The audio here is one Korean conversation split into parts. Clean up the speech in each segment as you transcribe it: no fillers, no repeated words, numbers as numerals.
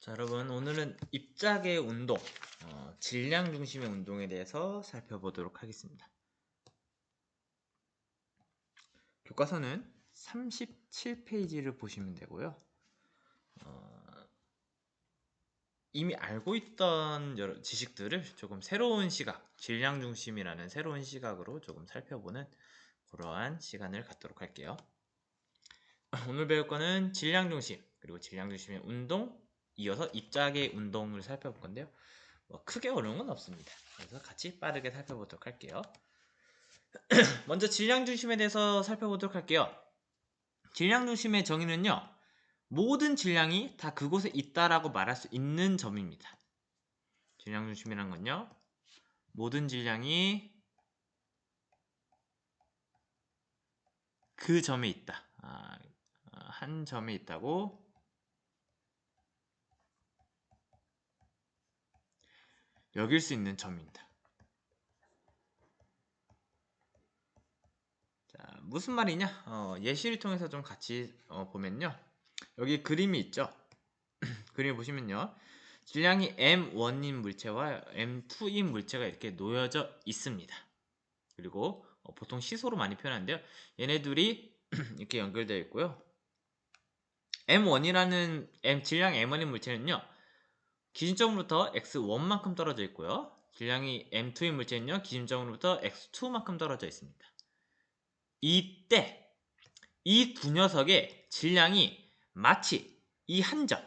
자, 여러분 오늘은 입자계 운동, 질량 중심의 운동에 대해서 살펴보도록 하겠습니다. 교과서는 37페이지를 보시면 되고요. 이미 알고 있던 여러 지식들을 조금 새로운 시각, 질량 중심이라는 새로운 시각으로 조금 살펴보는 그러한 시간을 갖도록 할게요. 오늘 배울 거는 질량 중심, 그리고 질량 중심의 운동, 이어서 입자계 운동을 살펴볼 건데요. 크게 어려운 건 없습니다. 그래서 같이 빠르게 살펴보도록 할게요. 먼저 질량 중심에 대해서 살펴보도록 할게요. 질량 중심의 정의는요, 모든 질량이 다 그곳에 있다라고 말할 수 있는 점입니다. 질량 중심이란 건요, 모든 질량이 그 점에 있다. 한 점에 있다고 여길 수 있는 점입니다. 자, 무슨 말이냐? 예시를 통해서 좀 같이 보면요, 여기 그림이 있죠. 그림 보시면요, 질량이 M1인 물체와 M2인 물체가 이렇게 놓여져 있습니다. 그리고 보통 시소로 많이 표현하는데요, 얘네 둘이 이렇게 연결되어 있고요. M1이라는 질량 M1인 물체는요, 기준점으로부터 X1만큼 떨어져 있고요, 질량이 M2인 물체는요, 기준점으로부터 X2만큼 떨어져 있습니다. 이때 이 두 녀석의 질량이 마치 이 한 점,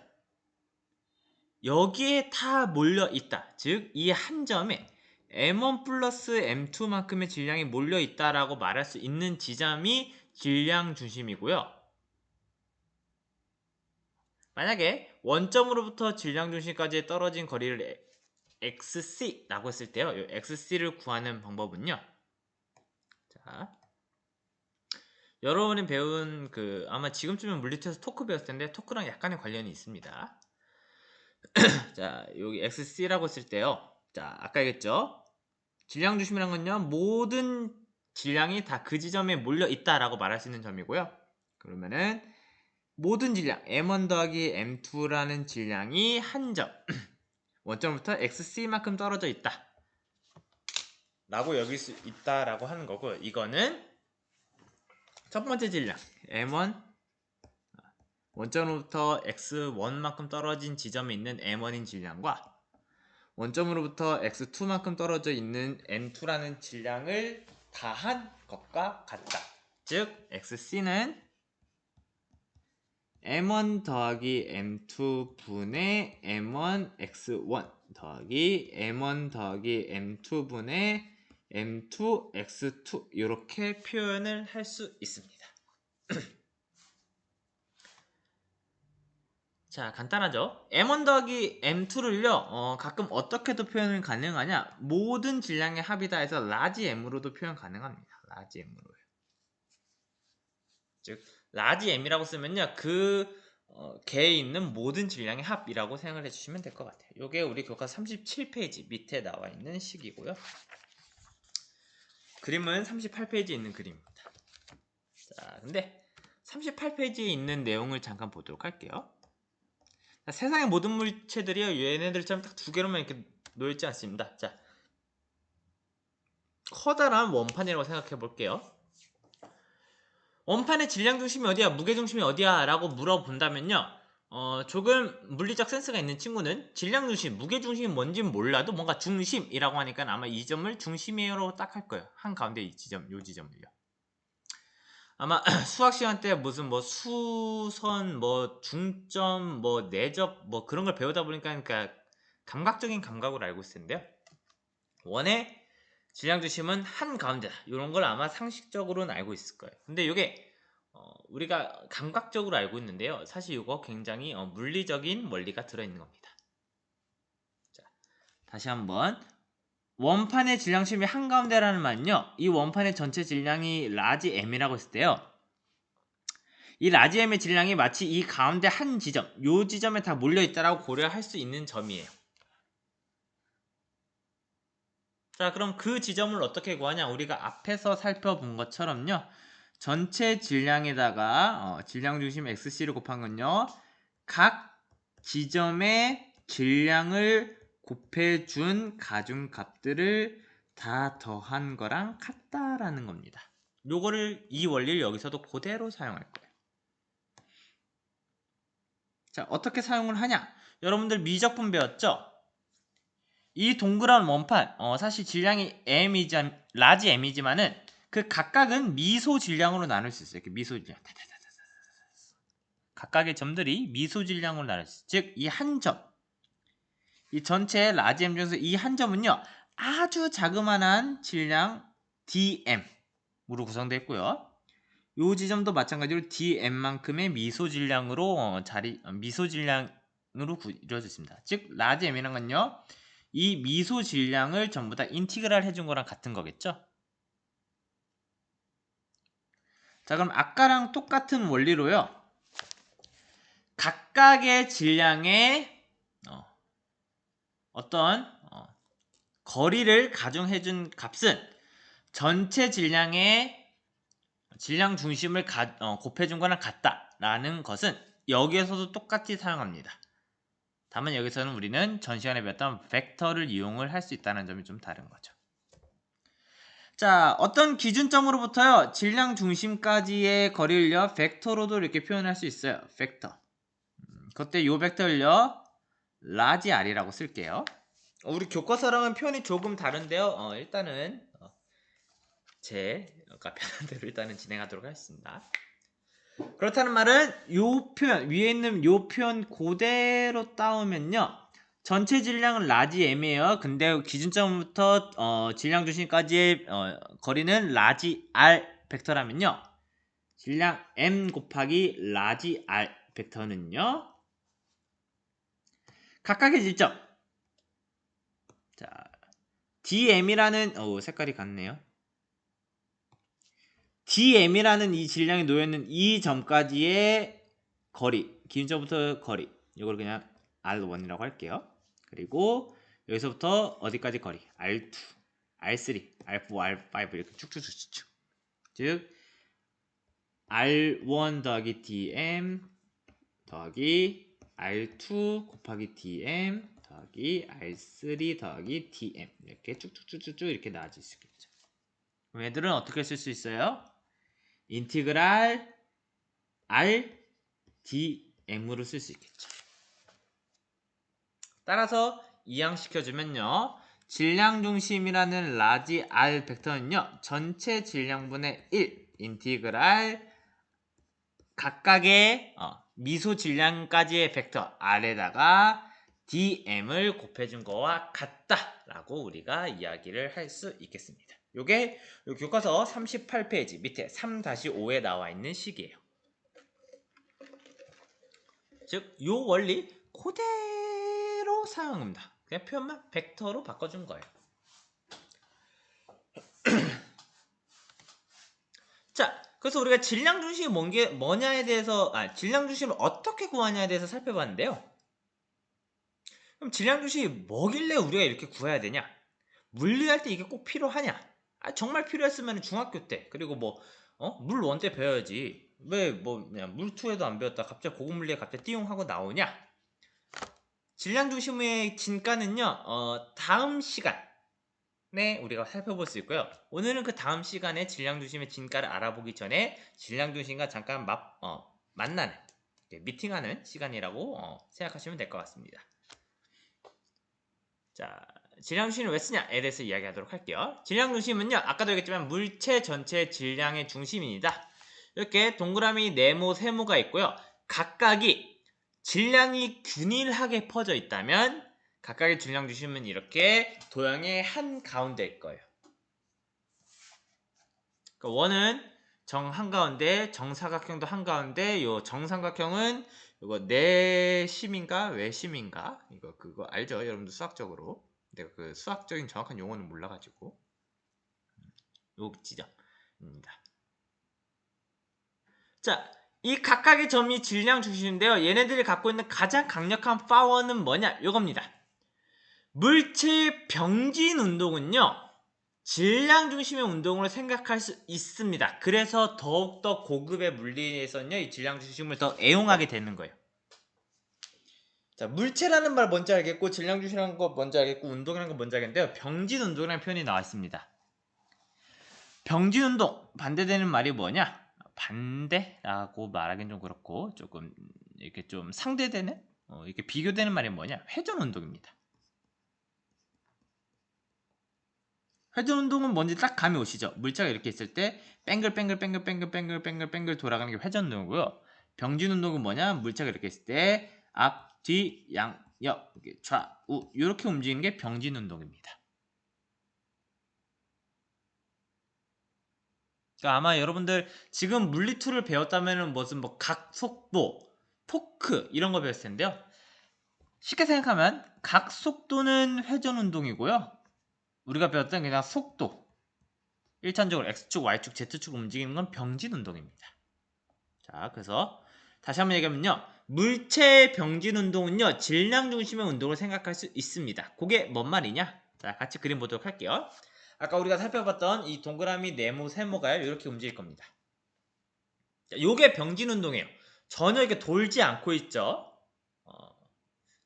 여기에 다 몰려 있다. 즉, 이 한 점에 M1 플러스 M2만큼의 질량이 몰려 있다라고 말할 수 있는 지점이 질량 중심이고요. 만약에 원점으로부터 질량 중심까지 떨어진 거리를 XC라고 했을 때요, 이 XC를 구하는 방법은요. 자, 여러분이 배운 아마 지금쯤은 물리투에서 토크 배웠을 텐데 토크랑 약간의 관련이 있습니다. 자, 여기 XC라고 했을 때요. 자, 아까 얘기했죠. 질량 중심이란 건요, 모든 질량이 다 그 지점에 몰려 있다라고 말할 수 있는 점이고요. 그러면은 모든 질량 M1 더하기 M2라는 질량이 한 점, 원점부터 XC만큼 떨어져 있다 라고 여길 수 있다라고 하는 거고, 이거는 첫 번째 질량 M1, 원점으로부터 X1만큼 떨어진 지점에 있는 M1인 질량과 원점으로부터 X2만큼 떨어져 있는 M2라는 질량을 다한 것과 같다. 즉, XC는 M1 더하기 M2 분의 M1 X1 더하기 M1 더하기 M2 분의 M2 X2 이렇게 표현을 할 수 있습니다. 자, 간단하죠? M1 더하기 M2를요, 가끔 어떻게도 표현이 가능하냐? 모든 질량의 합이다 해서 라지 M으로도 표현 가능합니다. 라지 M으로요. 즉, 라지 M이라고 쓰면요, 개에 있는 모든 질량의 합이라고 생각을 해주시면 될 것 같아요. 이게 우리 교과 37페이지 밑에 나와 있는 식이고요. 그림은 38페이지에 있는 그림입니다. 자, 근데 38페이지에 있는 내용을 잠깐 보도록 할게요. 세상의 모든 물체들이요, 얘네들처럼 딱 두 개로만 이렇게 놓여있지 않습니다. 자, 커다란 원판이라고 생각해 볼게요. 원판의 질량 중심이 어디야, 무게 중심이 어디야 라고 물어본다면요, 조금 물리적 센스가 있는 친구는 질량 중심, 무게 중심이 뭔지는 몰라도 뭔가 중심이라고 하니까 아마 이 점을 중심이라고 딱 할 거예요. 한가운데 이 지점, 요 지점을요. 아마 수학 시간 때 무슨 수선, 중점, 내적, 그런 걸 배우다 보니까, 그러니까 감각적인 감각으로 알고 있을 텐데요. 원의 질량 중심은 한가운데다. 이런 걸 아마 상식적으로는 알고 있을 거예요. 근데 이게 우리가 감각적으로 알고 있는데요, 사실 이거 굉장히 물리적인 원리가 들어있는 겁니다. 자, 다시 한번, 원판의 질량 중심이 한가운데라는 말은요, 이 원판의 전체 질량이 라지 M이라고 했을 때요, 이 라지 M의 질량이 마치 이 가운데 한 지점, 요 지점에 다 몰려있다라고 고려할 수 있는 점이에요. 자, 그럼 그 지점을 어떻게 구하냐? 우리가 앞에서 살펴본 것처럼요, 전체 질량에다가 질량 중심 XC를 곱한 건요, 각 지점의 질량을 곱해준 가중값들을 다 더한 거랑 같다라는 겁니다. 요거를 이 원리를 여기서도 그대로 사용할 거예요. 자, 어떻게 사용을 하냐? 여러분들 미적분 배웠죠? 이 동그란 원판 사실 질량이 라지 m이지만은 그 각각은 미소 질량으로 나눌 수 있어요. 이렇게 미소 질량. 각각의 점들이 미소 질량으로 나눌 수 있어요. 즉, 이 한 점, 이 전체 라지 m 중에서 이 한 점은요 아주 자그마한 질량 dm으로 구성되어 있고요. 이 지점도 마찬가지로 dm만큼의 미소 질량으로 미소 질량으로 이루어져 있습니다. 즉, 라지 m이라는 건요 이 미소 질량을 전부 다 인티그랄 해준 거랑 같은 거겠죠? 자, 그럼 아까랑 똑같은 원리로요. 각각의 질량의 어떤 거리를 가정해준 값은 전체 질량의 질량 중심을 곱해준 거랑 같다라는 것은 여기에서도 똑같이 사용합니다. 다만 여기서는 우리는 전 시간에 배웠던 벡터를 이용을 할 수 있다는 점이 좀 다른 거죠. 자, 어떤 기준점으로부터요 질량 중심까지의 거리를요 벡터로도 이렇게 표현할 수 있어요. 벡터. 그때 요 벡터를요 라지 r이라고 쓸게요. 우리 교과서랑은 표현이 조금 다른데요. 일단은 제가 편한 대로 일단은 진행하도록 하겠습니다. 그렇다는 말은 요 표현 위에 있는 요 표현 그대로 따오면요 전체 질량은 라지 m이에요. 근데 기준점부터 질량 중심까지의 거리는 라지 r 벡터라면요 질량 m 곱하기 라지 r 벡터는요 각각의 지점 자 dm이라는 색깔이 같네요. dm이라는 이 질량이 놓여있는 이 점까지의 거리 기준점부터 거리 이걸 그냥 R1이라고 할게요. 그리고 여기서부터 어디까지 거리 R2, R3, R4, R5 이렇게 쭉쭉쭉쭉 즉 R1 더하기 dm 더하기 R2 곱하기 dm 더하기 R3 더하기 dm 이렇게 쭉쭉쭉쭉 이렇게 나와질 수 있겠죠. 그럼 얘들은 어떻게 쓸 수 있어요? 인티그랄 r dm으로 쓸 수 있겠죠. 따라서 이항시켜주면요 질량 중심이라는 라지 r 벡터는요 전체 질량분의 1 인티그랄 각각의 미소 질량까지의 벡터 r에다가 dm을 곱해준 거와 같다라고 우리가 이야기를 할 수 있겠습니다. 요게 교과서 38페이지 밑에 3-5에 나와 있는 식이에요. 즉, 요 원리 그대로 사용합니다. 그냥 표현만 벡터로 바꿔준 거예요. 자, 그래서 우리가 질량 중심이 뭐냐에 대해서 질량 중심을 어떻게 구하냐에 대해서 살펴봤는데요. 그럼 질량 중심이 뭐길래 우리가 이렇게 구해야 되냐? 물리할 때 이게 꼭 필요하냐? 정말 필요했으면 중학교 때 그리고 물 1 때 배워야지 왜 물 2에도 안 배웠다 갑자기 고급물리에 갑자기 띠용 하고 나오냐? 질량 중심의 진가는요 다음 시간에 우리가 살펴볼 수 있고요. 오늘은 그 다음 시간에 질량 중심의 진가를 알아보기 전에 질량 중심과 잠깐 만나는 미팅하는 시간이라고 생각하시면 될 것 같습니다. 자, 질량 중심을 왜 쓰냐에 대해서 이야기하도록 할게요. 질량 중심은요 아까도 얘기했지만 물체 전체 질량의 중심입니다. 이렇게 동그라미 네모 세모가 있고요. 각각이 질량이 균일하게 퍼져 있다면 각각의 질량 중심은 이렇게 도형의 한 가운데일 거예요. 그러니까 원은 정 한가운데, 정사각형도 한가운데, 요 정삼각형은 이거 내심인가 외심인가 그거 알죠? 여러분들 수학적으로. 내가 그 수학적인 정확한 용어는 몰라가지고 요 지점입니다. 자, 이 각각의 점이 질량 중심인데요. 얘네들이 갖고 있는 가장 강력한 파워는 뭐냐? 이겁니다. 물체의 병진 운동은요. 질량 중심의 운동으로 생각할 수 있습니다. 그래서 더욱더 고급의 물리에서는요. 이 질량 중심을 더 애용하게 되는 거예요. 자, 물체라는 말 뭔지 알겠고, 질량 중심이라는 거 뭔지 알겠고, 운동이라는 거 뭔지 알겠는데요. 병진 운동이라는 표현이 나와 있습니다. 병진 운동 반대되는 말이 뭐냐? 반대라고 말하기는 좀 그렇고 조금 이렇게 좀 상대되는 이렇게 비교되는 말이 뭐냐? 회전 운동입니다. 회전 운동은 뭔지 딱 감이 오시죠? 물체가 이렇게 있을 때 뱅글뱅글 돌아가는 게 회전 운동이고요. 병진 운동은 뭐냐? 물체가 이렇게 있을 때 앞, 뒤, 양, 옆, 좌우 이렇게 움직이는 게 병진 운동입니다. 그러니까 아마 여러분들 지금 물리2를 배웠다면 무슨 뭐 각속도, 토크 이런 거 배웠을 텐데요. 쉽게 생각하면 각속도는 회전 운동이고요. 우리가 배웠던 그냥 속도, 일차적으로 X축, Y축, Z축 움직이는 건 병진 운동입니다. 자, 그래서 다시 한번 얘기하면요. 물체 병진 운동은요. 질량 중심의 운동을 생각할 수 있습니다. 그게 뭔 말이냐? 자, 같이 그림 보도록 할게요. 아까 우리가 살펴봤던 이 동그라미, 네모, 세모가 이렇게 움직일 겁니다. 자, 요게 병진 운동이에요. 전혀 이렇게 돌지 않고 있죠.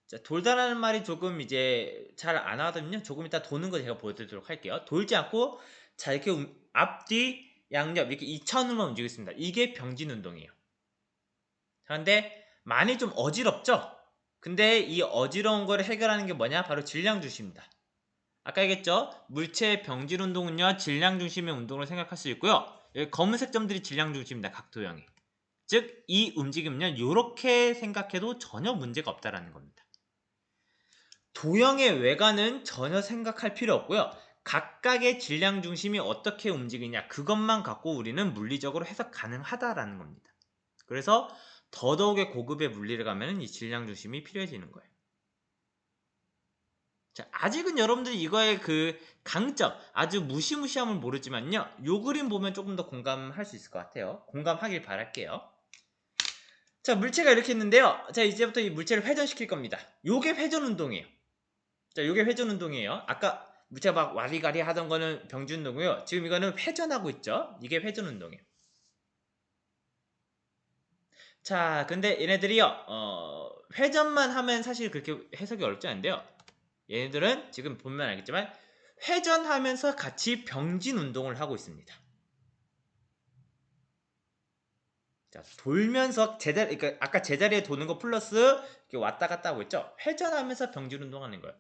자, 돌다라는 말이 조금 이제 잘 안 하거든요. 조금 이따 도는 거 제가 보여드리도록 할게요. 돌지 않고 자 이렇게 앞뒤 양옆 이렇게 이차원으로만 움직이고 있습니다. 이게 병진 운동이에요. 그런데 많이 좀 어지럽죠? 근데 이 어지러운 거를 해결하는 게 뭐냐? 바로 질량 중심입니다. 아까 얘기했죠? 물체 병진 운동은요. 질량 중심의 운동을 생각할 수 있고요. 여기 검은색 점들이 질량 중심입니다. 각도형이. 즉 이 움직임은요. 이렇게 생각해도 전혀 문제가 없다라는 겁니다. 도형의 외관은 전혀 생각할 필요 없고요. 각각의 질량 중심이 어떻게 움직이냐 그것만 갖고 우리는 물리적으로 해석 가능하다라는 겁니다. 그래서 더더욱의 고급의 물리를 가면 이 질량 중심이 필요해지는 거예요. 자, 아직은 여러분들이 이거의 그 강점, 아주 무시무시함을 모르지만요. 요 그림 보면 조금 더 공감할 수 있을 것 같아요. 공감하길 바랄게요. 자, 물체가 이렇게 있는데요. 자, 이제부터 이 물체를 회전시킬 겁니다. 요게 회전 운동이에요. 자, 요게 회전 운동이에요. 아까 물체가 막 와리가리 하던 거는 병진 운동이고요. 지금 이거는 회전하고 있죠. 이게 회전 운동이에요. 자, 근데 얘네들이요. 회전만 하면 사실 그렇게 해석이 어렵지 않은데요. 얘네들은 지금 보면 알겠지만 회전하면서 같이 병진 운동을 하고 있습니다. 자, 돌면서 제자리, 그러니까 아까 제자리에 도는 거 플러스 이렇게 왔다 갔다 하고 있죠. 회전하면서 병진 운동하는 거예요.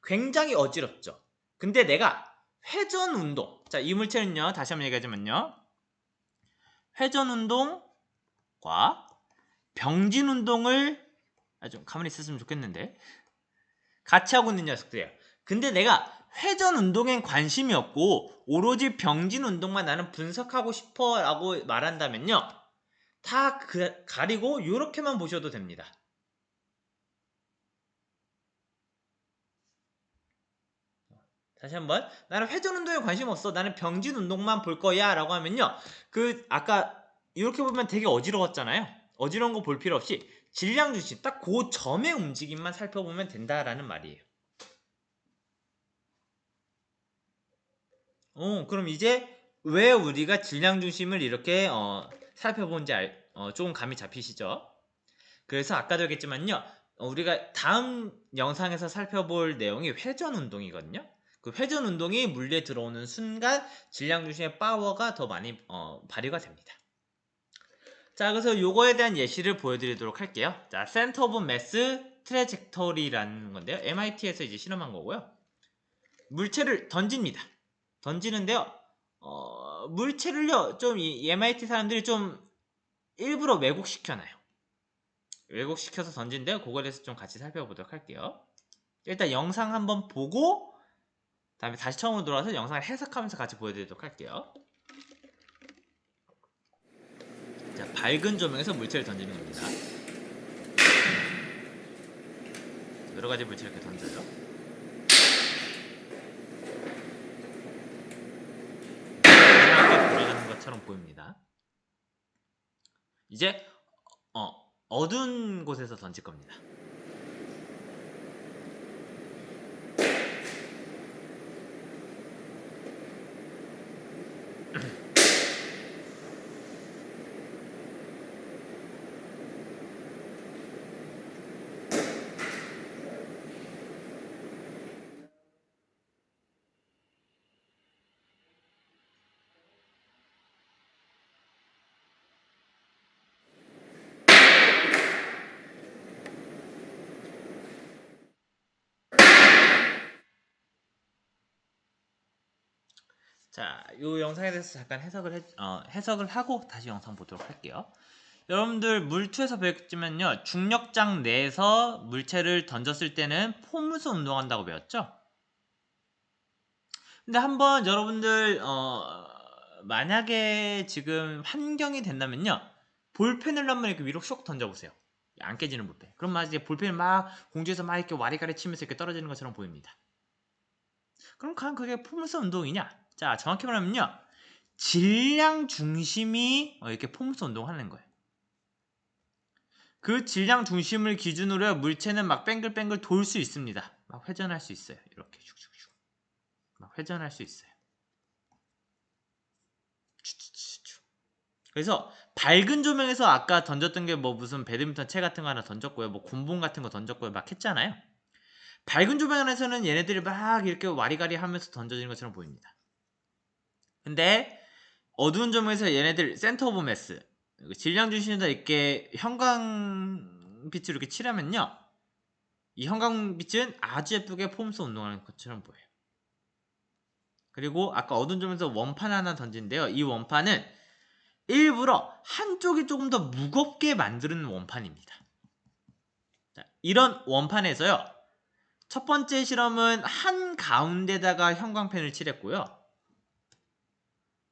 굉장히 어지럽죠. 근데 내가 회전 운동, 자, 이 물체는요, 다시 한번 얘기하자면요, 회전 운동과 병진 운동을 좀 가만히 있었으면 좋겠는데 같이 하고 있는 녀석들이에요. 근데 내가 회전 운동엔 관심이 없고 오로지 병진 운동만 나는 분석하고 싶어 라고 말한다면요, 다 가리고 이렇게만 보셔도 됩니다. 다시 한번, 나는 회전 운동에 관심 없어, 나는 병진 운동만 볼 거야 라고 하면요, 그 아까 이렇게 보면 되게 어지러웠잖아요. 어지러운 거 볼 필요 없이 질량 중심 딱 그 점의 움직임만 살펴보면 된다라는 말이에요. 그럼 이제 왜 우리가 질량 중심을 이렇게 살펴보는지 조금 감이 잡히시죠? 그래서 아까도 얘기했지만요, 우리가 다음 영상에서 살펴볼 내용이 회전 운동이거든요. 그 회전 운동이 물리에 들어오는 순간 질량 중심의 파워가 더 많이 발휘가 됩니다. 자, 그래서 요거에 대한 예시를 보여드리도록 할게요. 자, 센터 오브 매스 트레젝터리라는 건데요. MIT에서 이제 실험한 거고요. 물체를 던집니다. 던지는데요. 물체를요, 좀 이 MIT 사람들이 좀 일부러 왜곡시켜놔요. 왜곡시켜서 던진데요. 그거에 대해서 좀 같이 살펴보도록 할게요. 일단 영상 한번 보고 다음에 다시 처음으로 돌아와서 영상을 해석하면서 같이 보여드리도록 할게요. 자, 밝은 조명에서 물체를 던지는 겁니다. 여러가지 물체를 이렇게 던져요. 이상하게 부러지는 것처럼 보입니다. 이제 어두운 곳에서 던질 겁니다. 자, 이 영상에 대해서 잠깐 해석을 하고 다시 영상 보도록 할게요. 여러분들 물2에서 배웠지만요, 중력장 내에서 물체를 던졌을 때는 포물선 운동한다고 배웠죠? 근데 한번 여러분들 만약에 지금 환경이 된다면요, 볼펜을 한번 이렇게 위로 슉 던져보세요. 안 깨지는 볼펜. 그럼 막 이제 볼펜이 막 공중에서 막 이렇게 와리가리 치면서 이렇게 떨어지는 것처럼 보입니다. 그럼 과연 그게 포물선 운동이냐? 자, 정확히 말하면요, 질량 중심이 이렇게 포물선 운동하는 거예요. 그 질량 중심을 기준으로 물체는 막 뱅글뱅글 돌 수 있습니다. 막 회전할 수 있어요. 이렇게 슉슉슉 막 회전할 수 있어요. 그래서 밝은 조명에서 아까 던졌던 게 뭐 무슨 배드민턴 채 같은 거 하나 던졌고요, 뭐 곤봉 같은 거 던졌고요, 막 했잖아요. 밝은 조명에서는 얘네들이 막 이렇게 와리가리 하면서 던져지는 것처럼 보입니다. 근데 어두운 조명에서 얘네들 센터 오브 매스, 질량 중심에다 이렇게 형광빛을 이렇게 칠하면요, 이 형광빛은 아주 예쁘게 폼스 운동하는 것처럼 보여요. 그리고 아까 어두운 조명에서 원판 하나 던진데요, 이 원판은 일부러 한쪽이 조금 더 무겁게 만드는 원판입니다. 자, 이런 원판에서요, 첫 번째 실험은 한 가운데다가 형광펜을 칠했고요,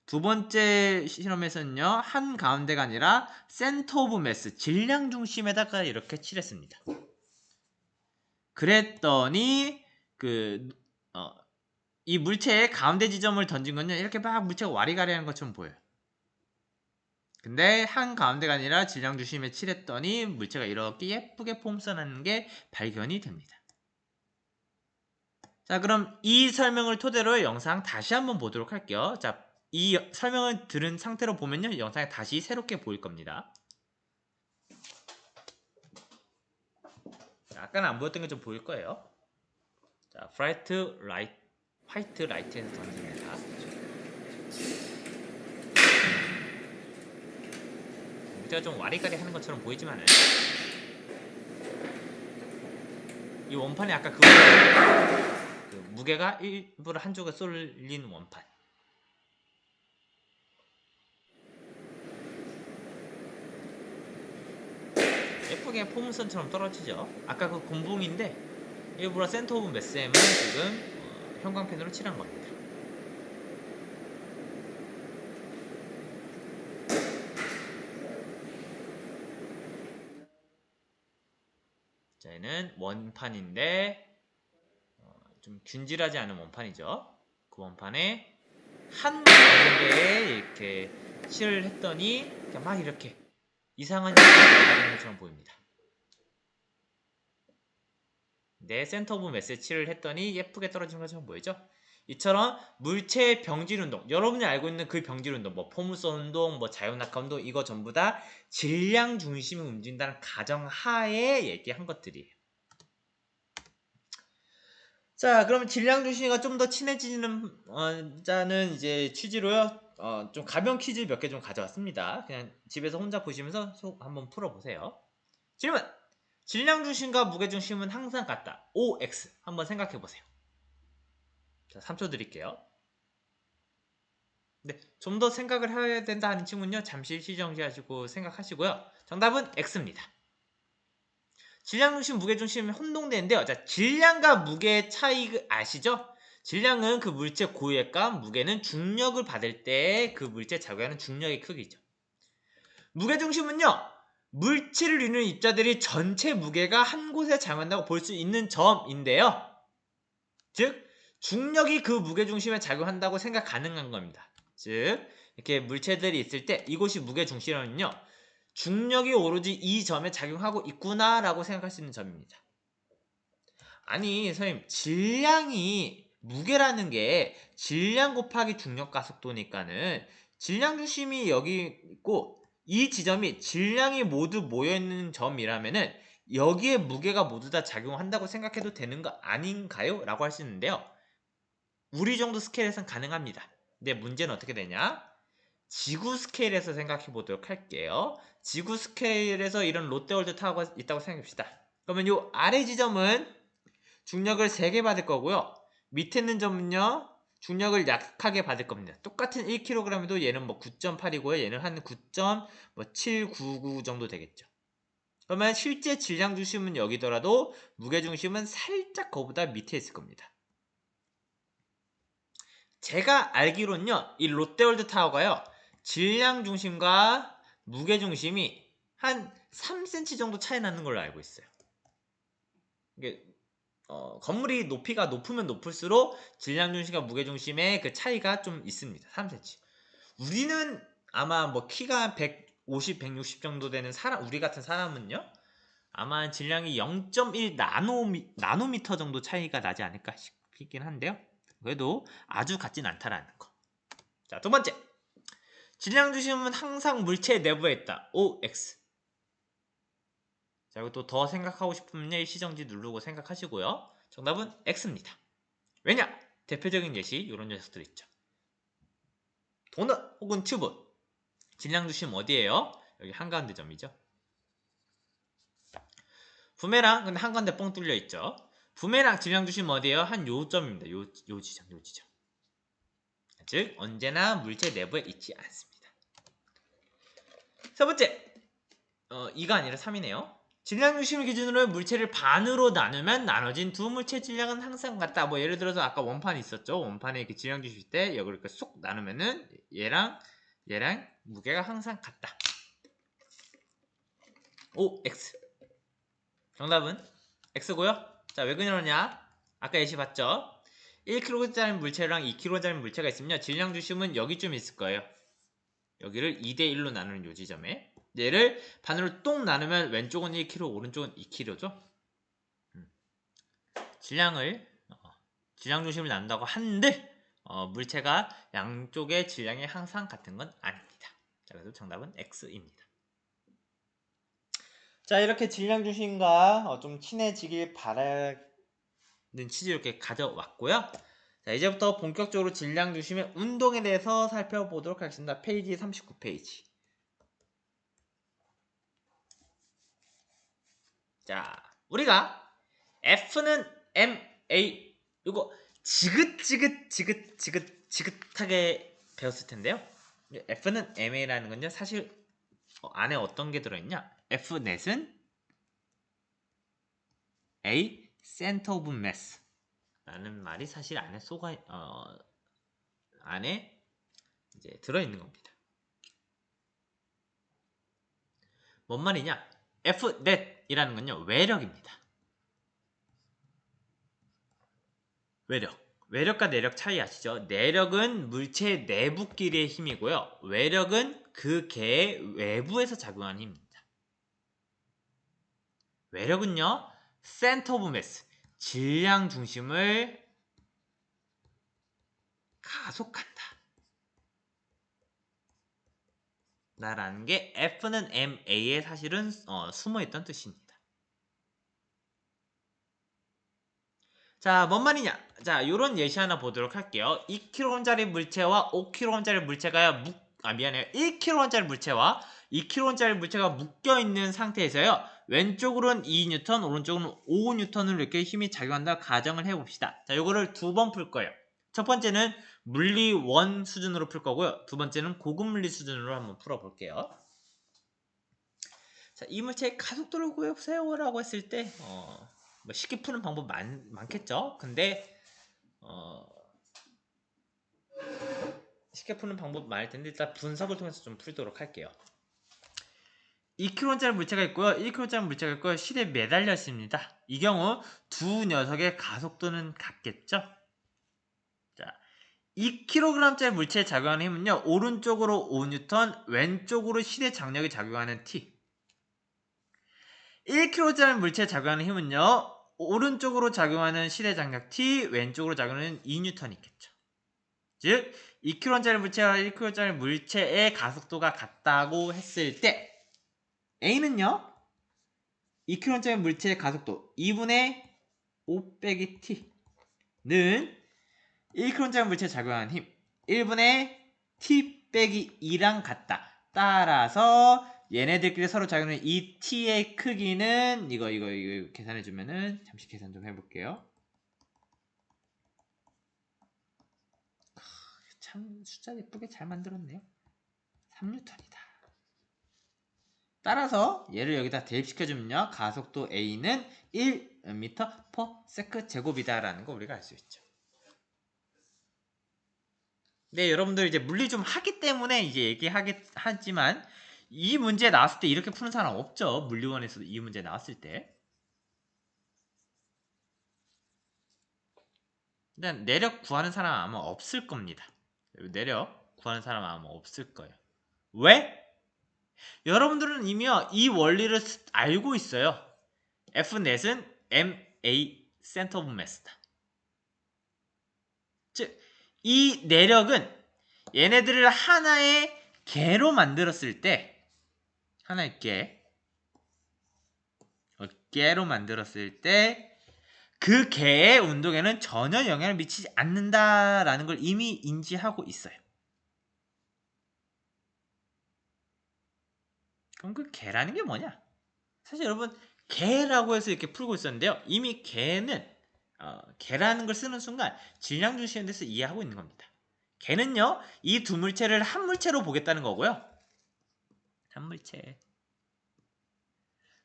두 번째 실험에서는요, 한 가운데가 아니라 센터 오브 매스, 질량 중심에다가 이렇게 칠했습니다. 그랬더니 이 물체의 가운데 지점을 던진 건요, 이렇게 막 물체가 와리가리 하는 것처럼 보여요. 근데 한 가운데가 아니라 질량 중심에 칠했더니 물체가 이렇게 예쁘게 폼선하는 게 발견이 됩니다. 자, 그럼 이 설명을 토대로 영상 다시 한번 보도록 할게요. 자, 이 설명을 들은 상태로 보면요, 영상이 다시 새롭게 보일 겁니다. 자, 아까는 안 보였던 게 좀 보일 거예요. 자, 화이트 라이트에서 던집니다. 물체가 좀 와리가리 하는 것처럼 보이지만 이 원판이 아까 그 무게가 일부러 한쪽에 쏠린 원판. 예쁘게 포물선처럼 떨어지죠. 아까 그 곤봉인데 일부러 센터 오브 매스엠을 지금 형광펜으로 칠한 겁니다. 자, 얘는 원판인데 좀 균질하지 않은 원판이죠. 그 원판에 한 가운데에 이렇게 칠을 했더니 막 이렇게 이상한 형태가 나는 것처럼 보입니다. 네, 센터 오브 매스에 칠을 했더니 예쁘게 떨어지는 것처럼 보이죠? 이처럼 물체의 병질 운동, 여러분이 알고 있는 그 병질 운동, 뭐 포물선 운동, 뭐 자유낙하 운동, 이거 전부 다 질량 중심이 움직인다는 가정하에 얘기한 것들이에요. 자, 그러면 질량 중심과 좀 더 친해지는 자는 이제 취지로요, 좀 가벼운 퀴즈 몇 개 좀 가져왔습니다. 그냥 집에서 혼자 보시면서 한번 풀어보세요. 질문! 질량 중심과 무게 중심은 항상 같다. OX. 한번 생각해 보세요. 자, 3초 드릴게요. 네, 좀 더 생각을 해야 된다 하는 친구는요, 잠시 시정지하시고 생각하시고요. 정답은 X입니다. 질량 중심, 무게 중심이 혼동되는데요. 자, 질량과 무게의 차이 아시죠? 질량은 그 물체 고유액과, 무게는 중력을 받을 때 그 물체에 작용하는 중력의 크기죠. 무게 중심은요, 물체를 이루는 입자들이 전체 무게가 한 곳에 작용한다고 볼 수 있는 점인데요. 즉, 중력이 그 무게 중심에 작용한다고 생각 가능한 겁니다. 즉, 이렇게 물체들이 있을 때 이곳이 무게 중심이면요, 중력이 오로지 이 점에 작용하고 있구나 라고 생각할 수 있는 점입니다. 아니 선생님, 질량이 무게라는 게 질량 곱하기 중력 가속도니까는 질량 중심이 여기 있고 이 지점이 질량이 모두 모여있는 점이라면은 여기에 무게가 모두 다 작용한다고 생각해도 되는 거 아닌가요? 라고 할 수 있는데요, 우리 정도 스케일에선 가능합니다. 근데 문제는 어떻게 되냐? 지구 스케일에서 생각해 보도록 할게요. 지구 스케일에서 이런 롯데월드 타워가 있다고 생각합시다. 그러면 이 아래 지점은 중력을 3개 받을 거고요, 밑에 있는 점은요 중력을 약하게 받을 겁니다. 똑같은 1kg에도 얘는 뭐 9.8이고요. 얘는 한 9.799 정도 되겠죠. 그러면 실제 질량 중심은 여기더라도 무게 중심은 살짝 그거보다 밑에 있을 겁니다. 제가 알기로는요, 이 롯데월드 타워가요, 질량 중심과 무게 중심이 한 3cm 정도 차이 나는 걸로 알고 있어요. 이게 건물이 높이가 높으면 높을수록 질량 중심과 무게 중심의 그 차이가 좀 있습니다. 3cm. 우리는 아마 뭐 키가 150, 160 정도 되는 사람, 우리 같은 사람은요, 아마 질량이 0.1 나노미터 정도 차이가 나지 않을까 싶긴 한데요. 그래도 아주 같진 않다라는 거. 자, 두 번째. 질량 중심은 항상 물체 내부에 있다. OX. 자, 이것도 더 생각하고 싶으면 일시정지 누르고 생각하시고요. 정답은 X입니다. 왜냐? 대표적인 예시 이런 녀석들 있죠. 도넛 혹은 튜브. 질량 중심 어디예요? 여기 한가운데 점이죠. 부메랑 근데 한가운데 뻥 뚫려 있죠. 부메랑 질량 중심 어디예요? 한 요점입니다. 요 지점. 즉 언제나 물체 내부에 있지 않습니다. 세 번째. 2가 아니라 3이네요. 질량 중심을 기준으로 물체를 반으로 나누면 나눠진 두 물체 질량은 항상 같다. 뭐 예를 들어서 아까 원판이 있었죠. 원판에 이렇게 질량 주실 때 이걸 이렇게 쏙 나누면은 얘랑 무게가 항상 같다. O, X. 정답은 X고요. 자, 왜 그러냐? 아까 예시 봤죠? 1kg짜리 물체랑 2kg짜리 물체가 있으면 질량 중심은 여기쯤 있을 거예요. 여기를 2대1로 나누는 요 지점에. 얘를 반으로 똥 나누면 왼쪽은 1kg, 오른쪽은 2kg죠. 질량 중심을 나눈다고 한들 물체가 양쪽의 질량이 항상 같은 건 아닙니다. 자, 그래서 정답은 X입니다. 자, 이렇게 질량 중심과 좀 친해지길 바라는 취지로 이렇게 가져왔고요. 자, 이제부터 본격적으로 질량 중심의 운동에 대해서 살펴보도록 하겠습니다. 페이지 39페이지. 자, 우리가 F는 MA 이거 지긋하게 배웠을 텐데요. F는 MA라는 건요, 사실 안에 어떤 게 들어있냐? F넷은 A Center of Mass 라는 말이 사실 안에 안에 이제 들어있는 겁니다. 뭔 말이냐? F넷이라는 건요, 외력입니다. 외력과 내력 차이 아시죠? 내력은 물체 내부끼리의 힘이고요. 외력은 그 개의 외부에서 작용하는 힘입니다. 외력은요, 센터 오브 매스, 질량 중심을 가속한다. 라는 게 F는 MA에 사실은 숨어있던 뜻입니다. 자, 뭔 말이냐? 자, 요런 예시 하나 보도록 할게요. 2kg짜리 물체와 5kg짜리 물체가 1kg짜리 물체와 2kg짜리 물체가 묶여있는 상태에서요, 왼쪽으로는 2N, 오른쪽으로는 5N으로 이렇게 힘이 작용한다 가정을 해봅시다. 자, 요거를 두 번 풀 거예요. 첫 번째는 물리 1 수준으로 풀 거고요. 두 번째는 고급 물리 수준으로 한번 풀어볼게요. 자, 이 물체의 가속도를 구해보세요 라고 했을 때 뭐 쉽게 푸는 방법 많겠죠. 근데 쉽게 푸는 방법 많을 텐데 일단 분석을 통해서 좀 풀도록 할게요. 2kg짜리 물체가 있고요, 1kg짜리 물체가 있고요, 실에 매달려 있습니다. 이 경우 두 녀석의 가속도는 같겠죠. 자, 2kg짜리 물체에 작용하는 힘은요, 오른쪽으로 5N, 왼쪽으로 실의 장력이 작용하는 T. 1kg짜리 물체에 작용하는 힘은요, 오른쪽으로 작용하는 실의 장력 T, 왼쪽으로 작용하는 2N 있겠죠. 즉 2kg짜리 물체와 1kg짜리 물체의 가속도가 같다고 했을 때 A는요, 2kg짜리 물체의 가속도 2분의 5 빼기 T는 1kg짜리 물체에 작용하는 힘 1분의 T 빼기 2랑 같다. 따라서 얘네들끼리 서로 작용하는 이 T의 크기는 이거 계산해주면은, 잠시 계산 좀 해볼게요. 참 숫자 예쁘게 잘 만들었네요. 3N이다. 따라서 얘를 여기다 대입시켜주면요. 가속도 A는 1m/s 제곱이다라는 거 우리가 알 수 있죠. 네, 여러분들 이제 물리 좀 하기 때문에 이제 하지만 이 문제 나왔을 때 이렇게 푸는 사람 없죠. 물리원에서도 이 문제 나왔을 때. 일단 내력 구하는 사람 아마 없을 겁니다. 내력 구하는 사람 아마 없을 거예요. 왜? 여러분들은 이미요 이 원리를 알고 있어요. F넷은 MA 센터 오브 매스다. 즉, 이 내력은 얘네들을 하나의 개로 만들었을 때 하나의 개로 만들었을 때 그 개의 운동에는 전혀 영향을 미치지 않는다라는 걸 이미 인지하고 있어요. 그럼 그 개라는 게 뭐냐? 사실 여러분 개라고 해서 이렇게 풀고 있었는데요. 이미 개는 개라는 걸 쓰는 순간 질량 중심에 대해서 이해하고 있는 겁니다. 개는요 이 두 물체를 한 물체로 보겠다는 거고요. 한 물체.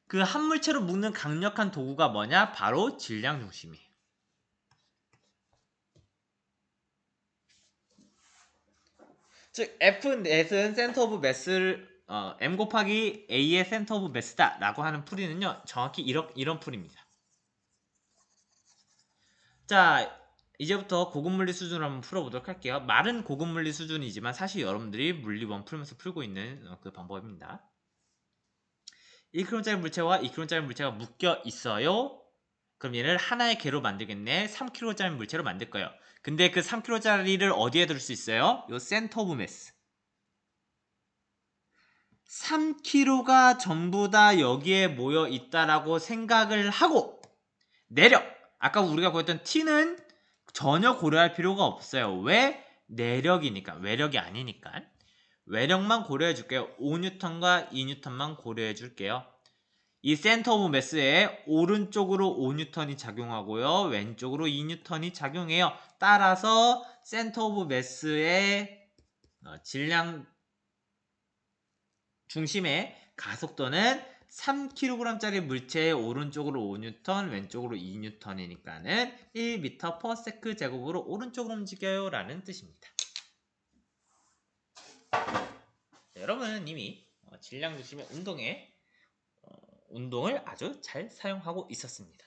그 한 물체로 묶는 강력한 도구가 뭐냐? 바로 질량 중심이에요. 즉 F넷은 센터 오브 매스를 M 곱하기 A의 센터 오브 매스다 라고 하는 풀이는요 정확히 이런 풀입니다. 자, 이제부터 고급물리 수준을 한번 풀어보도록 할게요. 말은 고급물리 수준이지만 사실 여러분들이 물리원 풀면서 풀고 있는 그 방법입니다. 1kg짜리 물체와 2kg짜리 물체가 묶여 있어요. 그럼 얘를 하나의 개로 만들겠네. 3kg짜리 물체로 만들 거예요. 근데 그 3kg짜리를 어디에 둘 수 있어요? 요 센터 오브 매스. 3kg가 전부 다 여기에 모여 있다라고 생각을 하고 내력, 아까 우리가 보였던 T는 전혀 고려할 필요가 없어요. 왜? 내력이니까, 외력이 아니니까. 외력만 고려해 줄게요. 5N과 2N만 고려해 줄게요. 이 센터 오브 매스에 오른쪽으로 5N이 작용하고요. 왼쪽으로 2N이 작용해요. 따라서 센터 오브 매스의 질량 중심의 가속도는 3kg짜리 물체의 오른쪽으로 5N, 왼쪽으로 2N이니까는 1m/s 제곱으로 오른쪽으로 움직여요 라는 뜻입니다. 여러분은 이미 질량 중심의 운동을 아주 잘 사용하고 있었습니다.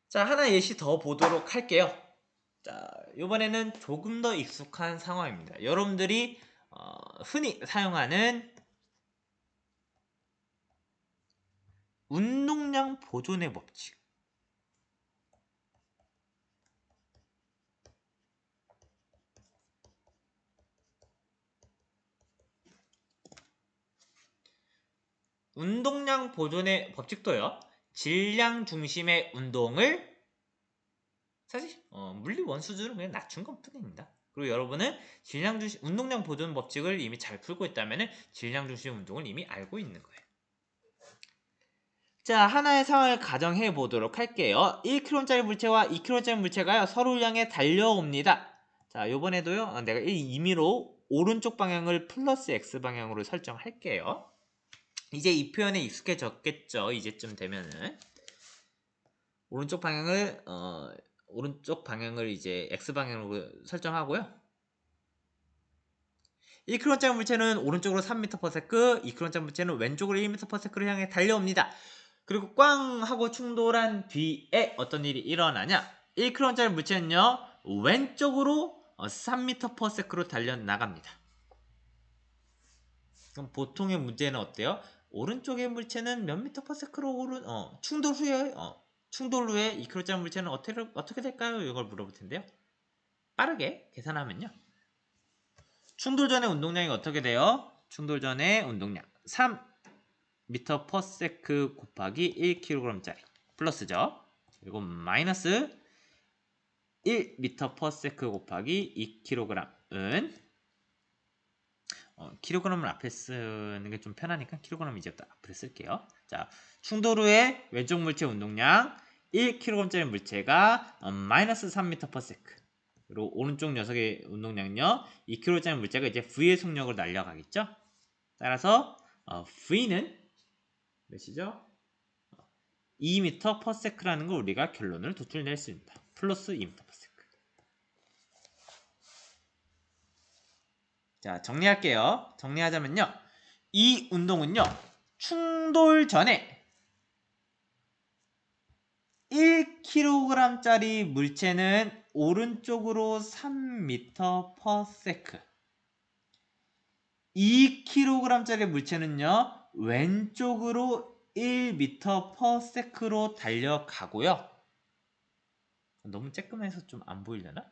자, 하나 예시 더 보도록 할게요. 자, 이번에는 조금 더 익숙한 상황입니다. 여러분들이 흔히 사용하는 운동량 보존의 법칙. 운동량 보존의 법칙도요. 질량 중심의 운동을 사실 물리원 수준을 그냥 낮춘 것 뿐입니다. 그리고 여러분은 질량 중심 운동량 보존 법칙을 이미 잘 풀고 있다면 질량 중심 운동을 이미 알고 있는 거예요. 자, 하나의 상황을 가정해 보도록 할게요. 1kg짜리 물체와 2kg짜리 물체가요 서로를 향해 달려옵니다. 자, 요번에도요 내가 임의로 오른쪽 방향을 플러스 x 방향으로 설정할게요. 이제 이 표현에 익숙해졌겠죠. 이제쯤 되면은 오른쪽 방향을 이제 x 방향으로 설정하고요. 1kg짜리 물체는 오른쪽으로 3m/s, 2kg짜리 물체는 왼쪽으로 1m/s를 향해 달려옵니다. 그리고 꽝 하고 충돌한 뒤에 어떤 일이 일어나냐? 1kg짜리 물체는요 왼쪽으로 3m/s로 달려나갑니다. 그럼 보통의 문제는 어때요? 오른쪽의 물체는 몇 m/s로 충돌 후에 2kg짜리 물체는 어떻게 될까요? 이걸 물어볼 텐데요. 빠르게 계산하면요. 충돌 전의 운동량이 어떻게 돼요? 충돌 전의 운동량 3m/s 곱하기 1kg짜리 플러스죠. 그리고 마이너스 1m/s 곱하기 2kg은 킬로그램을 앞에 쓰는 게 좀 편하니까 킬로그램 이제부터 앞에 쓸게요. 자, 충돌 후에 왼쪽 물체 운동량 1kg짜리 물체가 마이너스 3m/s. 그리고 오른쪽 녀석의 운동량요 2kg짜리 물체가 이제 V의 속력으로 날려가겠죠. 따라서 V는 몇이죠? 2m/s라는 걸 우리가 결론을 도출낼 수 있다. 플러스 2m/s. 자, 정리할게요. 정리하자면요. 이 운동은요. 충돌 전에 1kg짜리 물체는 오른쪽으로 3m/s. 2kg짜리 물체는요. 왼쪽으로 1m/s로 달려가고요. 너무 쬐끔해서 좀 안 보이려나?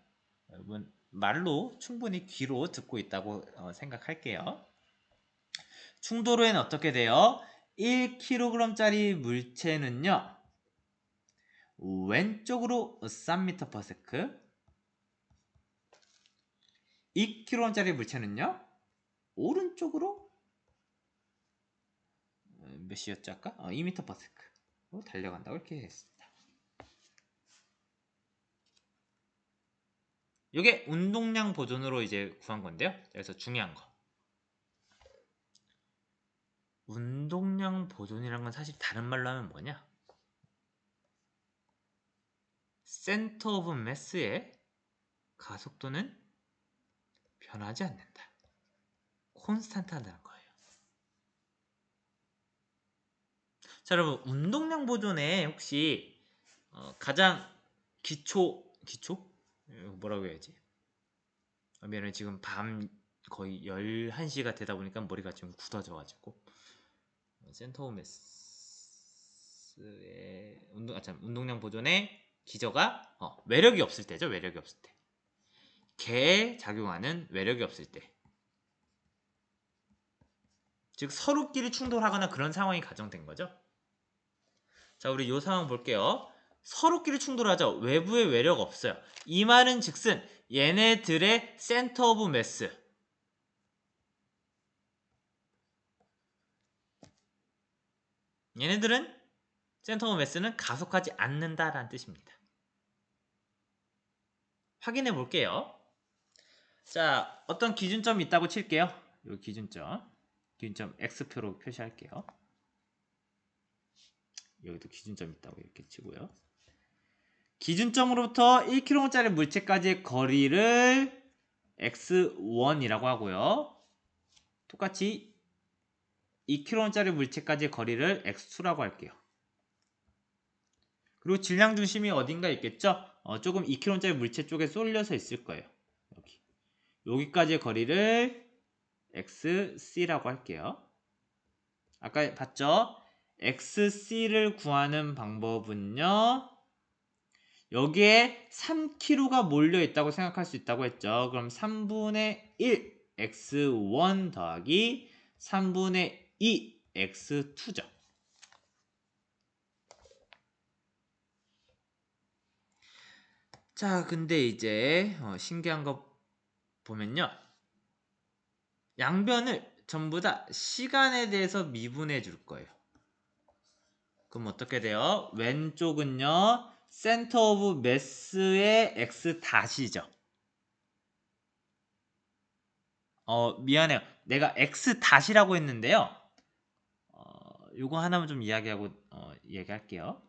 여러분 말로 충분히 귀로 듣고 있다고 생각할게요. 충돌 후에는 어떻게 돼요? 1kg짜리 물체는요. 왼쪽으로 3m/s. 2kg짜리 물체는요. 오른쪽으로 몇이었죠 아까? 2m/s로 달려간다고 이렇게 했습니다. 이게 운동량 보존으로 이제 구한 건데요. 그래서 중요한 거. 운동량 보존이란 건 사실 다른 말로 하면 뭐냐? 센터 오브 매스의 가속도는 변하지 않는다. 콘스탄트하다는 거예요. 자, 여러분 운동량 보존에 혹시 가장 기초 뭐라고 해야지? 미안해, 지금 밤 거의 11시가 되다 보니까 머리가 좀 굳어져가지고 센터 오브 매스의 운동량 보존의 기저가 외력이 없을 때죠. 외력이 없을 때. 개에 작용하는 외력이 없을 때. 즉 서로끼리 충돌하거나 그런 상황이 가정된 거죠. 자, 우리 이 상황 볼게요. 서로끼리 충돌하죠. 외부에 외력 없어요. 이 말은 즉슨 얘네들의 센터 오브 매스, 얘네들은 센터 오브 매스는 가속하지 않는다라는 뜻입니다. 확인해 볼게요. 자, 어떤 기준점이 있다고 칠게요. 이 기준점 X표로 표시할게요. 여기도 기준점 있다고 이렇게 치고요. 기준점으로부터 1kg짜리 물체까지의 거리를 x1이라고 하고요. 똑같이 2kg짜리 물체까지의 거리를 x2라고 할게요. 그리고 질량 중심이 어딘가 있겠죠? 조금 2kg짜리 물체 쪽에 쏠려서 있을 거예요. 여기까지의 거리를 xc라고 할게요. 아까 봤죠? xc를 구하는 방법은요. 여기에 3kg가 몰려 있다고 생각할 수 있다고 했죠. 그럼 3분의 1 x1 더하기 3분의 2 x2죠. 자, 근데 이제 신기한 거 보면요. 양변을 전부 다 시간에 대해서 미분해 줄 거예요. 그럼 어떻게 돼요? 왼쪽은요. 센터 오브 매스의 x 다시죠. 미안해요. 내가 x 다시라고 했는데요. 요거 하나만 좀 이야기하고 얘기할게요.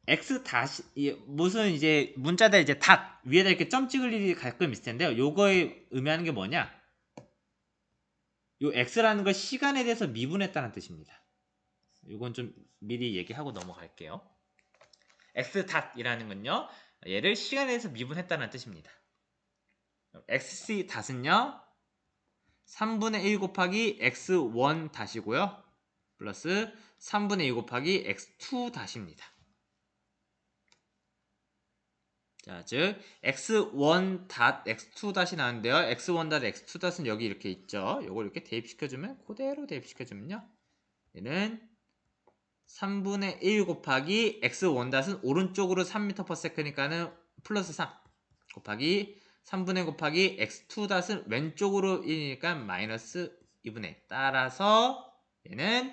x 다시 무슨 이제 문자다 이제 닷 위에다 이렇게 점 찍을 일이 가끔 있을 텐데요. 요거에 의미하는 게 뭐냐? 요 x라는 걸 시간에 대해서 미분했다는 뜻입니다. 요건 좀 미리 얘기하고 넘어갈게요. x 닷이라는 건요. 얘를 시간에 대해서 미분했다는 뜻입니다. xc 닷은요. 3분의 1 곱하기 x1 닷이고요. 플러스 3분의 2 곱하기 x2 닷입니다. 자, 즉 x1 닷 x2 닷이 나는데요. x1 닷 x2 닷은 여기 이렇게 있죠. 요걸 이렇게 대입시켜주면 그대로 대입시켜주면요. 얘는 3분의 1 곱하기 x1 닷은 오른쪽으로 3m/s니까는 플러스 3 곱하기 3분의 곱하기 x2 닷은 왼쪽으로 1이니까 마이너스 2분의 1. 따라서 얘는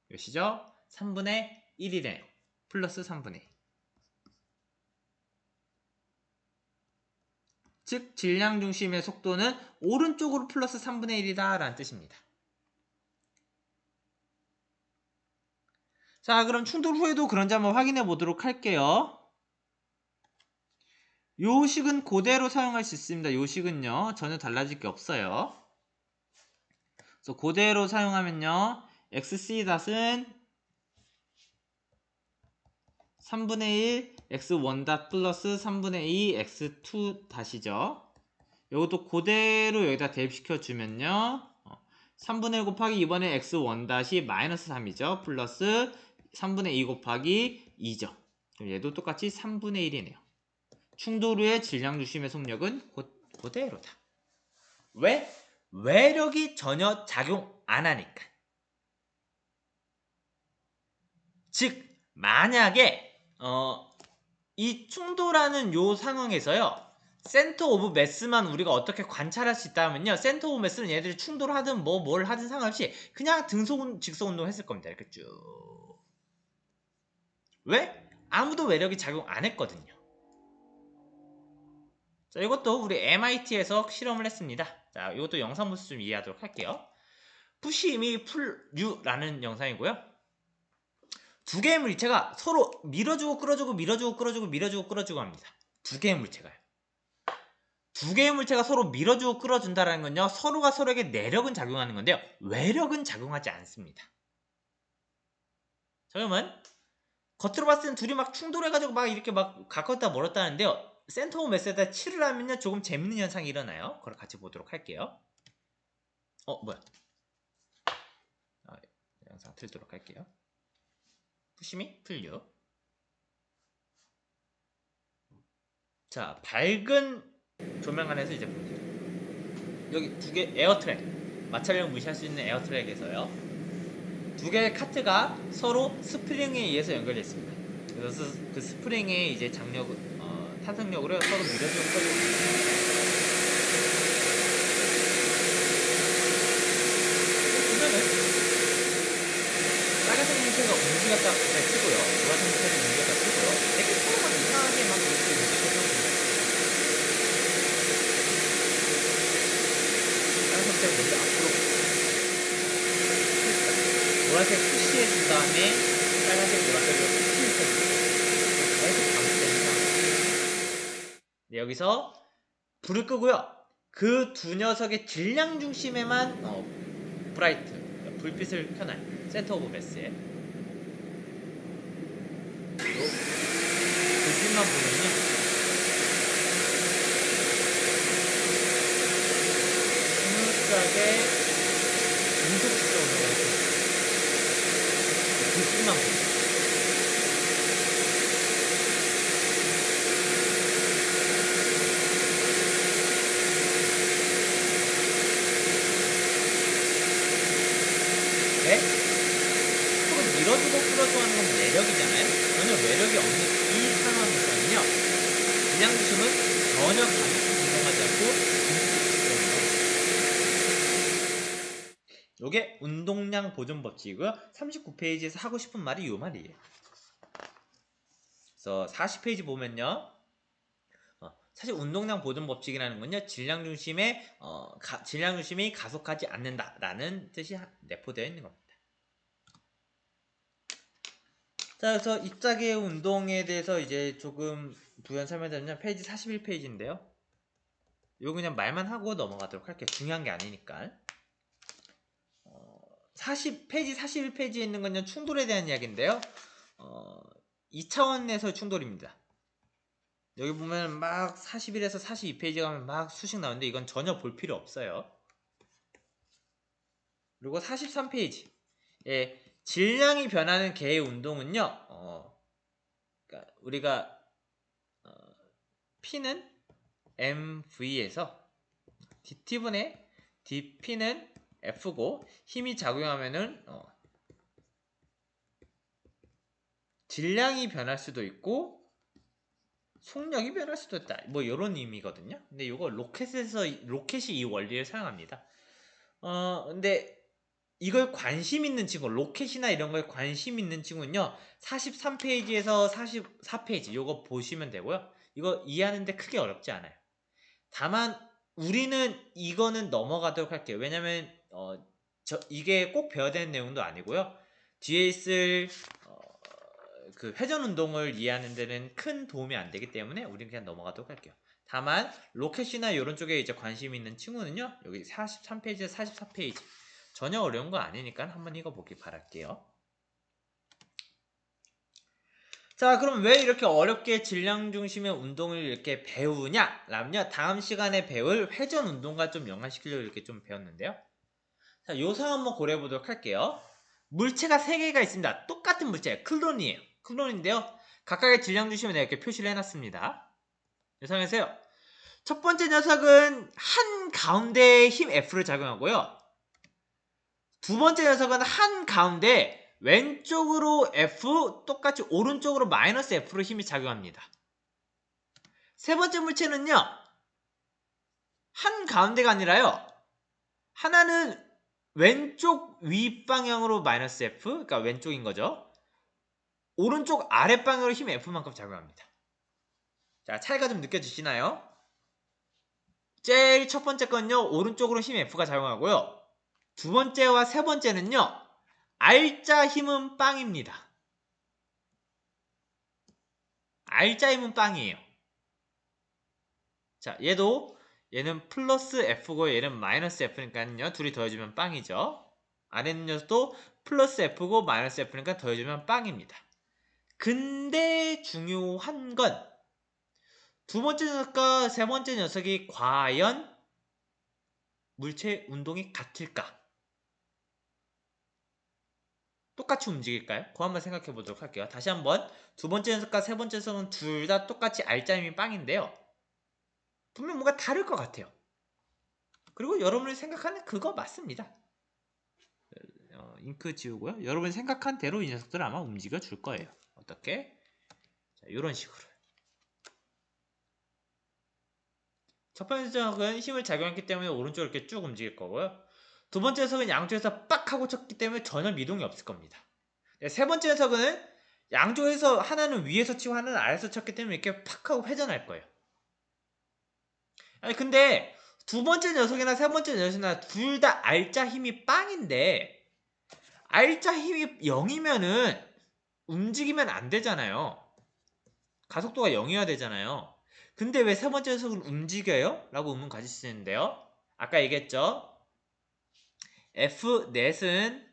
몇이죠? 3분의 1이네요. 플러스 3분의 1. 즉 질량 중심의 속도는 오른쪽으로 플러스 3분의 1이다 라는 뜻입니다. 자, 그럼 충돌 후에도 그런지 한번 확인해 보도록 할게요. 요 식은 그대로 사용할 수 있습니다. 요 식은요 전혀 달라질 게 없어요. 그래서 그대로 사용하면요 xc.은 3분의 1 x1 플러스 3분의 2 x2 죠. 이것도 그대로 여기다 대입시켜 주면요 3분의 1 곱하기 이번에 x1 마이너스 3이죠. 플러스 3분의 2 곱하기 2죠. 그럼 얘도 똑같이 3분의 1이네요. 충돌 후의 질량 중심의 속력은 그대로다. 왜? 외력이 전혀 작용 안 하니까. 즉 만약에 이 충돌하는 요 상황에서요 센터 오브 매스만 우리가 어떻게 관찰할 수 있다면요 센터 오브 매스는 얘들이 충돌하든 뭘 하든 상관없이 그냥 등속 직선 운동을 했을 겁니다. 이렇게 쭉. 왜? 아무도 외력이 작용 안 했거든요. 자, 이것도 우리 MIT에서 실험을 했습니다. 자, 이것도 영상 모습 좀 이해하도록 할게요. 푸시미 풀유라는 영상이고요. 두 개의 물체가 서로 밀어주고 끌어주고 밀어주고 끌어주고 밀어주고 끌어주고 합니다. 두 개의 물체가요. 두 개의 물체가 서로 밀어주고 끌어준다는 건요 서로가 서로에게 내력은 작용하는 건데요 외력은 작용하지 않습니다. 자, 그러면 겉으로 봤을 땐 둘이 막 충돌해가지고 막 이렇게 막 가까웠다 멀었다 하는데요 센터 오브 매스에다 칠을 하면요 조금 재밌는 현상이 일어나요. 그걸 같이 보도록 할게요. 뭐야, 영상 틀도록 할게요. 푸시미 풀류. 자, 밝은 조명 안에서 이제 봅니다. 여기 두 개 에어트랙, 마찰력 무시할 수 있는 에어트랙에서요 두 개의 카트가 서로 스프링에 의해서 연결되어 있습니다. 그래서 그 스프링의 이제 장력, 탄성력으로 서로 밀어주고 끌어주고 보면은 빨간색 물체가 움직였다 치고요 노란색 물체가 움직였다 치고요 되게 서로 막 이상하게 막 이렇게 움직여서 빨간색 물체가 먼저 앞으로 노란색 푸시해준 다음에 빨간색 노란색으로 푸시해줍니다. 계속 반복됩니다. 네, 여기서 불을 끄고요 그 두 녀석의 질량 중심에만 브라이트 불빛을 켜놔요. 센터 오브 매스에 불빛만 보면요 스무스하게 중속 직선으로 이렇게 불빛만 보면 네? 서로 밀어주고 끌어주고 하는 건 매력이잖아요. 전혀 매력이 없는 이 상황에서는요 질량 중심은 전혀 작용하지 않고 요게 운동량 보존 법칙이고요 39페이지에서 하고 싶은 말이 요 말이에요. 그래서 40페이지 보면요 사실 운동량 보존 법칙이라는 건요 질량 중심이 가속하지 않는다라는 뜻이 내포되어 있는 겁니다. 자, 그래서 입자계 운동에 대해서 이제 조금 부연 설명드리면 페이지 41페이지인데요 이거 그냥 말만 하고 넘어가도록 할게요. 중요한 게 아니니까. 페이지 41페이지에 있는 건요 충돌에 대한 이야기인데요 2차원에서의 충돌입니다. 여기 보면 막 41에서 42페이지 가면 막 수식 나오는데 이건 전혀 볼 필요 없어요. 그리고 43페이지 질량이 변하는 개의 운동은요 그러니까 우리가 P는 MV에서 dt분의 dP는 F고 힘이 작용하면은 질량이 변할 수도 있고 속력이 변할 수도 있다. 뭐 이런 의미거든요. 근데 이거 로켓이 이 원리를 사용합니다. 근데 이걸 관심 있는 친구, 로켓이나 이런 거에 관심 있는 친구는요, 43페이지에서 44페이지 요거 보시면 되고요. 이거 이해하는데 크게 어렵지 않아요. 다만 우리는 이거는 넘어가도록 할게요. 왜냐면 이게 꼭 배워야 되는 내용도 아니고요. 뒤에 있을 그 회전 운동을 이해하는 데는 큰 도움이 안 되기 때문에 우리는 그냥 넘어가도록 할게요. 다만 로켓이나 이런 쪽에 이제 관심 있는 친구는요, 여기 43페이지에서 44페이지 전혀 어려운 거 아니니까 한번 읽어보기 바랄게요. 자, 그럼 왜 이렇게 어렵게 질량 중심의 운동을 이렇게 배우냐? 라면요, 다음 시간에 배울 회전 운동과 좀 연관시키려고 이렇게 좀 배웠는데요. 자, 요상 한번 고려해 보도록 할게요. 물체가 3개가 있습니다. 똑같은 물체, 클론이에요. 클론인데요, 각각의 질량 중심을 이렇게 표시를 해놨습니다. 요상하세요. 첫 번째 녀석은 한 가운데에 힘 F를 작용하고요. 두 번째 녀석은 한 가운데 왼쪽으로 F, 똑같이 오른쪽으로 마이너스 F로 힘이 작용합니다. 세 번째 물체는요, 한 가운데가 아니라요, 하나는 왼쪽 윗방향으로 마이너스 F, 그러니까 왼쪽인 거죠. 오른쪽 아랫방향으로 힘 F만큼 작용합니다. 자, 차이가 좀 느껴지시나요? 제일 첫 번째 건요, 오른쪽으로 힘 F가 작용하고요. 두 번째와 세 번째는요, R자 힘은 빵입니다. R자 힘은 빵이에요. 자, 얘는 플러스 F고 얘는 마이너스 F니까요, 둘이 더해주면 빵이죠. 아래는 녀석도 플러스 F고 마이너스 F니까 더해주면 빵입니다. 근데 중요한 건 두 번째 녀석과 세 번째 녀석이 과연 물체 운동이 같을까? 똑같이 움직일까요? 그거 한번 생각해 보도록 할게요. 다시 한번, 두 번째 녀석과 세 번째 녀석은 둘 다 똑같이 R자임이 빵인데요, 분명 뭔가 다를 것 같아요. 그리고 여러분이 생각하는 그거 맞습니다. 잉크 지우고요. 여러분이 생각한 대로 이 녀석들은 아마 움직여 줄 거예요. 어떻게? 자, 이런 식으로. 첫 번째 녀석은 힘을 작용했기 때문에 오른쪽으로 이렇게 쭉 움직일 거고요. 두 번째 녀석은 양쪽에서 빡 하고 쳤기 때문에 전혀 미동이 없을 겁니다. 세 번째 녀석은 양쪽에서 하나는 위에서 치고 하나는 아래에서 쳤기 때문에 이렇게 팍 하고 회전할 거예요. 아니 근데 두 번째 녀석이나 세 번째 녀석이나 둘 다 R자 힘이 빵인데 R자 힘이 0이면은 움직이면 안 되잖아요. 가속도가 0이어야 되잖아요. 근데 왜 세 번째 녀석은 움직여요? 라고 의문 가질 수 있는데요. 아까 얘기했죠. F 넷은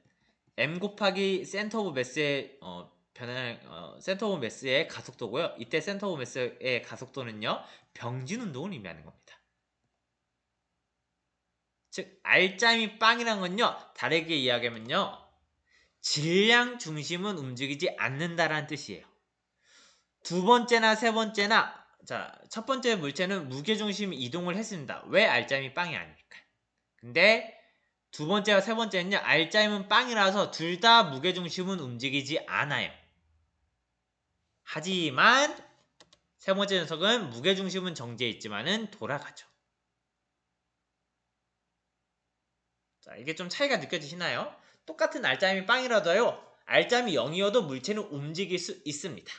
M 곱하기 센터 오브 매스의 센터 오브 매스의 가속도고요. 이때 센터 오브 매스의 가속도는요, 병진 운동을 의미하는 겁니다. 즉 R자임이 빵이란 건요, 다르게 이야기하면요, 질량 중심은 움직이지 않는다라는 뜻이에요. 두 번째나 세 번째나, 자, 첫 번째 물체는 무게중심이 이동을 했습니다. 왜 R자임이 빵이 아닙니까? 근데 두 번째와 세 번째는요, R자임은 빵이라서 둘 다 무게중심은 움직이지 않아요. 하지만 세 번째 녀석은 무게중심은 정지해 있지만은 돌아가죠. 자, 이게 좀 차이가 느껴지시나요? 똑같은 R자임이 빵이라도요, R자임이 0이어도 물체는 움직일 수 있습니다.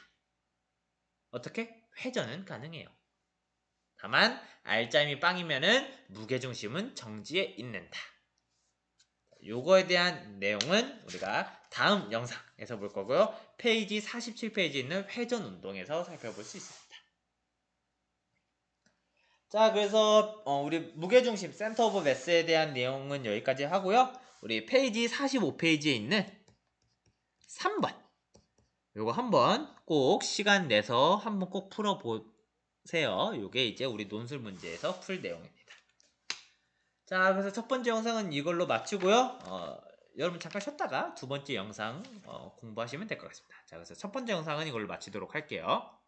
어떻게? 회전은 가능해요. 다만 R자임이 빵이면은 무게중심은 정지해 있는다. 요거에 대한 내용은 우리가 다음 영상에서 볼 거고요. 페이지 47페이지에 있는 회전 운동에서 살펴볼 수 있습니다. 자, 그래서 우리 무게중심 센터 오브 매스에 대한 내용은 여기까지 하고요. 우리 페이지 45페이지에 있는 3번, 요거 한번 꼭 시간 내서 한번 꼭 풀어보세요. 요게 이제 우리 논술 문제에서 풀 내용입니다. 자, 그래서 첫 번째 영상은 이걸로 마치고요. 여러분 잠깐 쉬었다가 두 번째 영상 공부하시면 될 것 같습니다. 자, 그래서 첫 번째 영상은 이걸로 마치도록 할게요.